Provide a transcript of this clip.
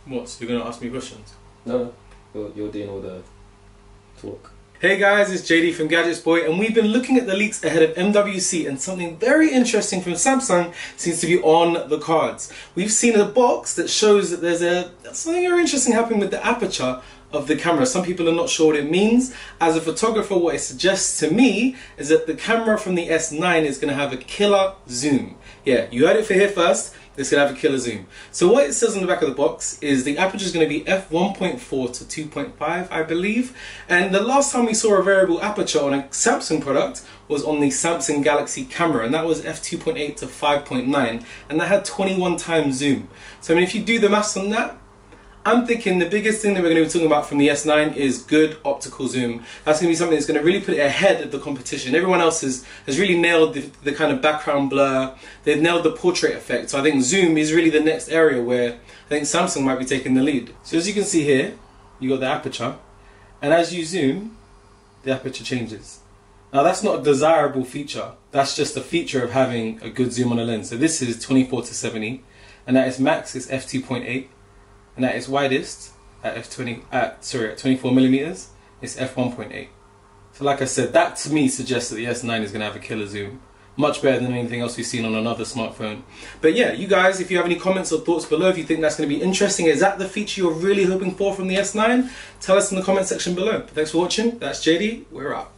What? So you're going to ask me questions? No, you're doing all the talk. Hey guys, it's JD from GadgetsBoy, and we've been looking at the leaks ahead of MWC, and something very interesting from Samsung seems to be on the cards. We've seen a box that shows that there's something very interesting happening with the aperture of the camera. Some people are not sure what it means. As a photographer, what it suggests to me is that the camera from the S9 is going to have a killer zoom. Yeah, you heard it for here first. It's going to have a killer zoom. So what it says on the back of the box is the aperture is going to be f1.4 to 2.5, I believe. And the last time we saw a variable aperture on a Samsung product was on the Samsung Galaxy camera, and that was f2.8 to 5.9, and that had 21 times zoom. So I mean, if you do the maths on that, I'm thinking the biggest thing that we're going to be talking about from the S9 is good optical zoom. That's going to be something that's going to really put it ahead of the competition. Everyone else has really nailed the kind of background blur. They've nailed the portrait effect. So I think zoom is really the next area where I think Samsung might be taking the lead. So as you can see here, you got the aperture, and as you zoom, the aperture changes. Now that's not a desirable feature. That's just a feature of having a good zoom on a lens. So this is 24 to 70, and that is max is f2.8. And at its widest, at 24 millimeters, it's f1.8. So like I said, that to me suggests that the S9 is going to have a killer zoom. Much better than anything else we've seen on another smartphone. But yeah, you guys, if you have any comments or thoughts below, if you think that's going to be interesting, is that the feature you're really hoping for from the S9? Tell us in the comment section below. But thanks for watching. That's JD. We're out.